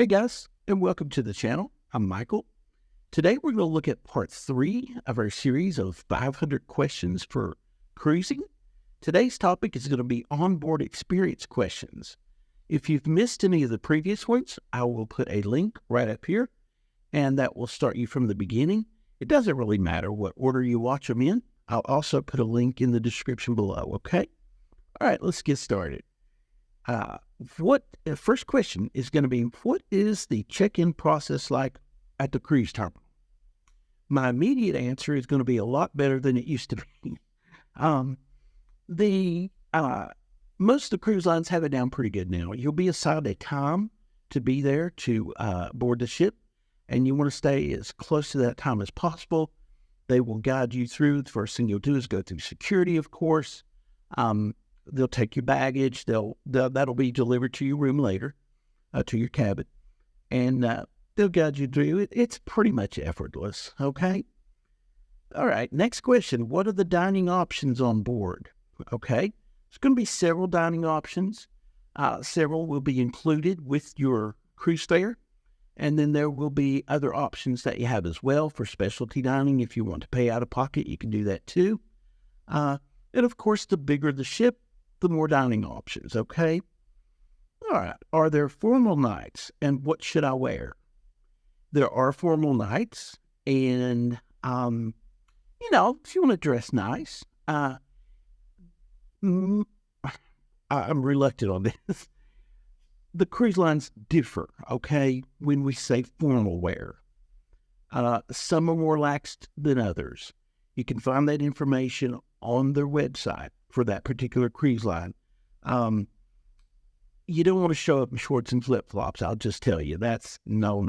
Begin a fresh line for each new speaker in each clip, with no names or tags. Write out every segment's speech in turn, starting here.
Hey guys, and welcome to the channel. I'm Michael. Today we're going to look at part 3 of our series of 500 questions for cruising. Today's topic is going to be onboard experience questions. If you've missed any of the previous ones, I will put a link right up here, and that will start you from the beginning. It doesn't really matter what order you watch them in. I'll also put a link in the description below, okay? All right, let's get started. First question is going to be, what is the check-in process like at the cruise terminal? My immediate answer is going to be a lot better than it used to be. Most of the cruise lines have it down pretty good now. You'll be assigned a time to be there to board the ship, and you want to stay as close to that time as possible. They will guide you through. The first thing you'll do is go through security, of course. They'll take your baggage. That'll be delivered to your room later, to your cabin, and they'll guide you through it. It's pretty much effortless, okay? All right, next question. What are the dining options on board? Okay, there's going to be several dining options. Several will be included with your cruise fare, and then there will be other options that you have as well for specialty dining. If you want to pay out of pocket, you can do that too. And of course, the bigger the ship, the more dining options, okay? All right, are there formal nights, and what should I wear? There are formal nights, and, if you want to dress nice, I'm reluctant on this. The cruise lines differ, okay, when we say formal wear. Some are more laxed than others. You can find that information on their website for that particular cruise line. You don't want to show up in shorts and flip-flops, I'll just tell you. That's no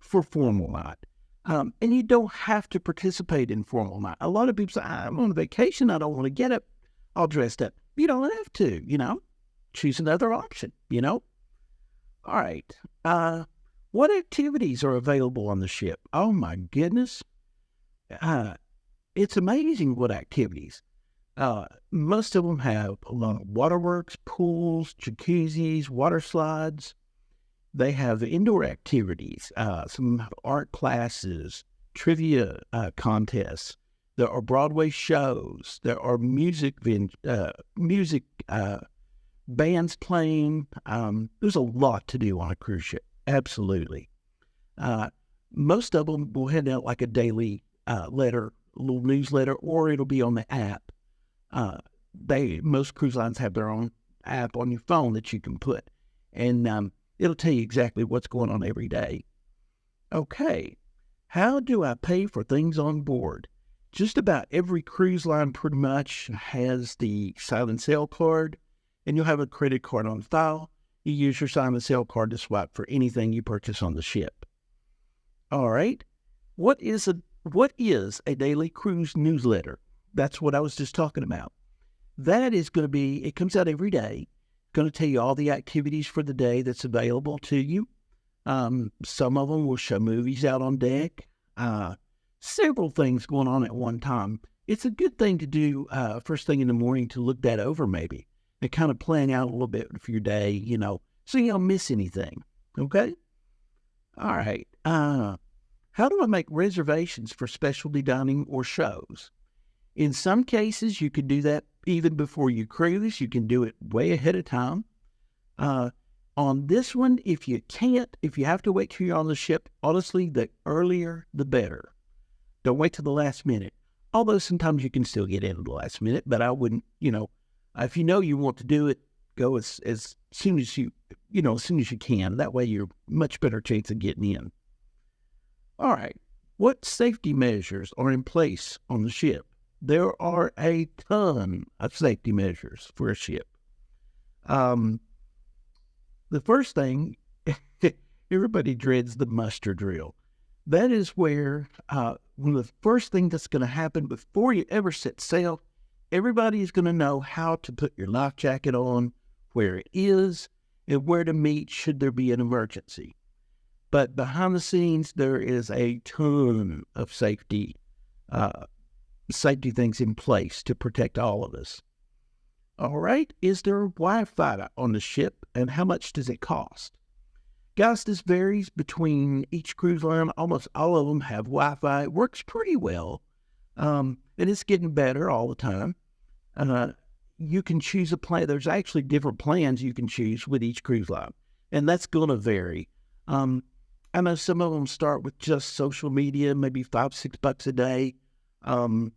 for formal night. And you don't have to participate in formal night. A lot of people say, I'm on vacation, I don't want to get up all dressed up. You don't have to, choose another option, All right. What activities are available on the ship? Oh my goodness. It's amazing what activities. Most of them have a lot of waterworks, pools, jacuzzis, water slides. They have indoor activities. Some have art classes, trivia contests. There are Broadway shows. There are music bands playing. There's a lot to do on a cruise ship. Absolutely. Most of them will hand out like a daily little newsletter, or it'll be on the app. Most cruise lines have their own app on your phone that you can put, and it'll tell you exactly what's going on every day. Okay, how do I pay for things on board? Just about every cruise line pretty much has the Silent Sail card, and you'll have a credit card on file. You use your Silent Sail card to swipe for anything you purchase on the ship. All right, what is a daily cruise newsletter? That's what I was just talking about. That is going to be, it comes out every day, going to tell you all the activities for the day that's available to you. Some of them will show movies out on deck, several things going on at one time. It's a good thing to do first thing in the morning to look that over maybe and kind of plan out a little bit for your day, so you don't miss anything, okay? All right. How do I make reservations for specialty dining or shows? In some cases, you can do that even before you cruise. You can do it way ahead of time. On this one, if you have to wait till you're on the ship, honestly, the earlier, the better. Don't wait till the last minute. Although sometimes you can still get in at the last minute, but I wouldn't, if you know you want to do it, go as soon as you can. That way you're much better chance of getting in. All right. What safety measures are in place on the ship? There are a ton of safety measures for a ship. The first thing, everybody dreads the muster drill. That is where one of the first things that's going to happen before you ever set sail, everybody is going to know how to put your life jacket on, where it is, and where to meet should there be an emergency. But behind the scenes, there is a ton of safety things in place to protect all of us. All right, is there Wi-Fi on the ship, and how much does it cost? Guys, this varies between each cruise line. Almost all of them have Wi-Fi. It works pretty well, and it's getting better all the time. You can choose a plan. There's actually different plans you can choose with each cruise line, and that's going to vary. I know some of them start with just social media, maybe $5-6 a day, and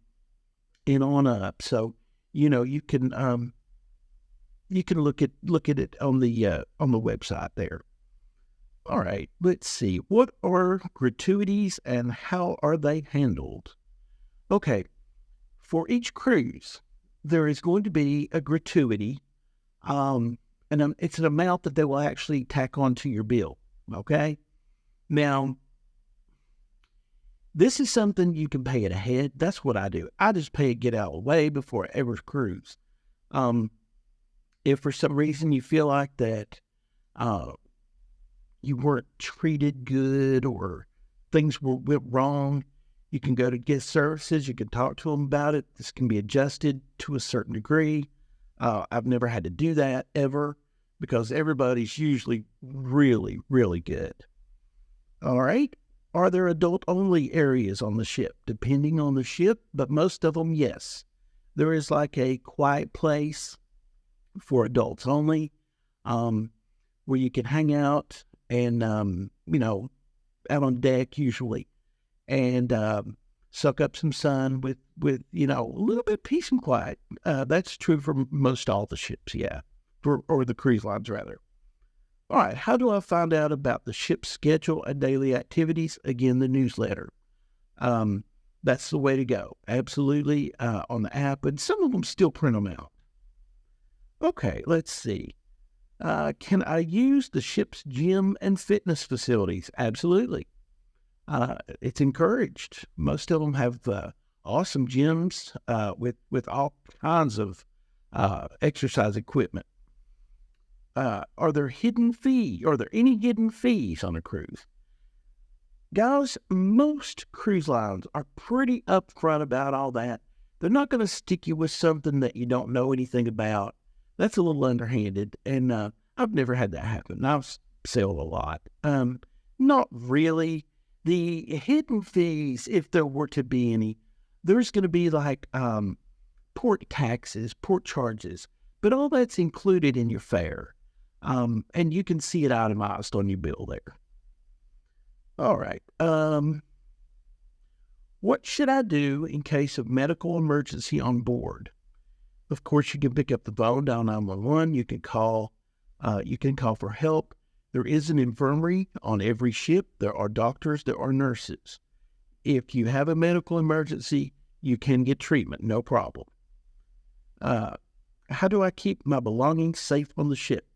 on up. So, you can look at it on the website there. All right, let's see. What are gratuities and how are they handled? Okay, for each cruise, there is going to be a gratuity, and it's an amount that they will actually tack onto your bill, okay? Now, this is something you can pay it ahead. That's what I do. I just pay it, get out of the way before I ever cruise. If for some reason you feel like that you weren't treated good or things went wrong, you can go to guest services. You can talk to them about it. This can be adjusted to a certain degree. I've never had to do that ever because everybody's usually really, really good. All right. Are there adult-only areas on the ship? Depending on the ship, but most of them, yes. There is like a quiet place for adults only, where you can hang out and, out on deck usually, and suck up some sun with a little bit of peace and quiet. That's true for most all the ships, yeah, or the cruise lines, rather. All right, how do I find out about the ship's schedule and daily activities? Again, the newsletter. That's the way to go. Absolutely, on the app, and some of them still print them out. Okay, let's see. Can I use the ship's gym and fitness facilities? Absolutely. It's encouraged. Most of them have awesome gyms with all kinds of exercise equipment. Are there any hidden fees on a cruise? Guys, most cruise lines are pretty upfront about all that. They're not going to stick you with something that you don't know anything about. That's a little underhanded, and I've never had that happen. I've sailed a lot. Not really. The hidden fees, if there were to be any, there's going to be like port taxes, port charges, but all that's included in your fare. And you can see it itemized on your bill there. All right. What should I do in case of medical emergency on board? Of course, you can pick up the phone, dial 911. You can call for help. There is an infirmary on every ship. There are doctors, there are nurses. If you have a medical emergency, you can get treatment, no problem. How do I keep my belongings safe on the ship?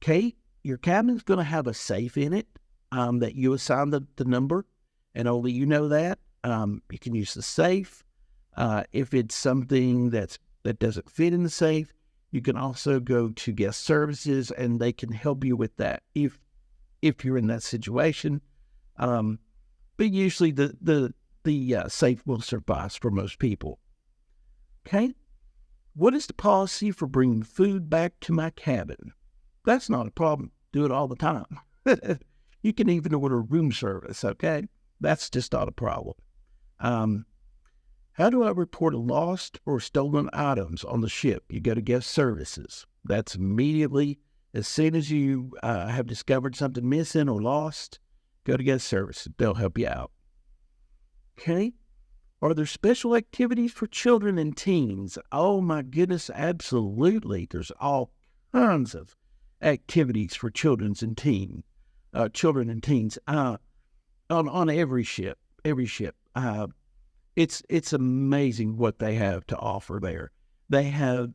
Okay, your cabin's going to have a safe in it that you assign the number, and only you know that. You can use the safe. If it's something that doesn't fit in the safe, you can also go to guest services, and they can help you with that if you're in that situation. But usually the safe will suffice for most people. Okay, what is the policy for bringing food back to my cabin? That's not a problem. Do it all the time. You can even order room service, okay? That's just not a problem. How do I report lost or stolen items on the ship? You go to guest services. That's immediately, as soon as you have discovered something missing or lost, go to guest services. They'll help you out. Okay. Are there special activities for children and teens? Oh my goodness, absolutely. There's all kinds of activities for children and teens on every ship. It's amazing what they have to offer there. They have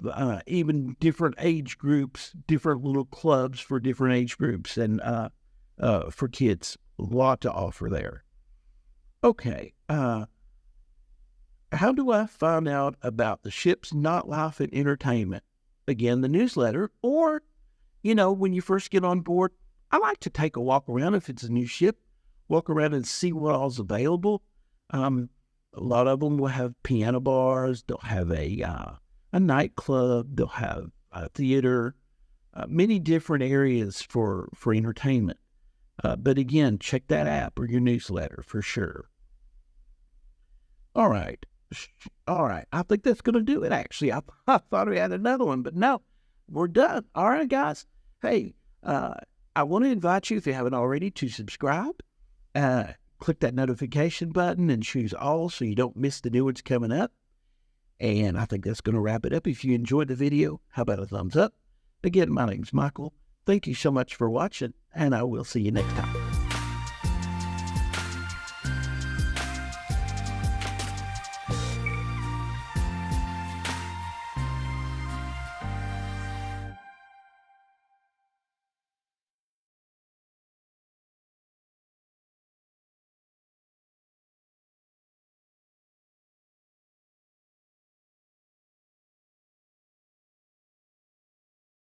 even different age groups, different little clubs for different age groups, and for kids, a lot to offer there. Okay, how do I find out about the ship's nightlife and entertainment? Again, the newsletter, or, when you first get on board, I like to take a walk around if it's a new ship, walk around and see what all's available. A lot of them will have piano bars. They'll have a nightclub. They'll have a theater, many different areas for entertainment. But again, check that app or your newsletter for sure. All right. I think that's going to do it, actually. I thought we had another one, but no, we're done. All right, guys. Hey, I want to invite you, if you haven't already, to subscribe. Click that notification button and choose all so you don't miss the new ones coming up. And I think that's going to wrap it up. If you enjoyed the video, how about a thumbs up? Again, my name's Michael. Thank you so much for watching, and I will see you next time.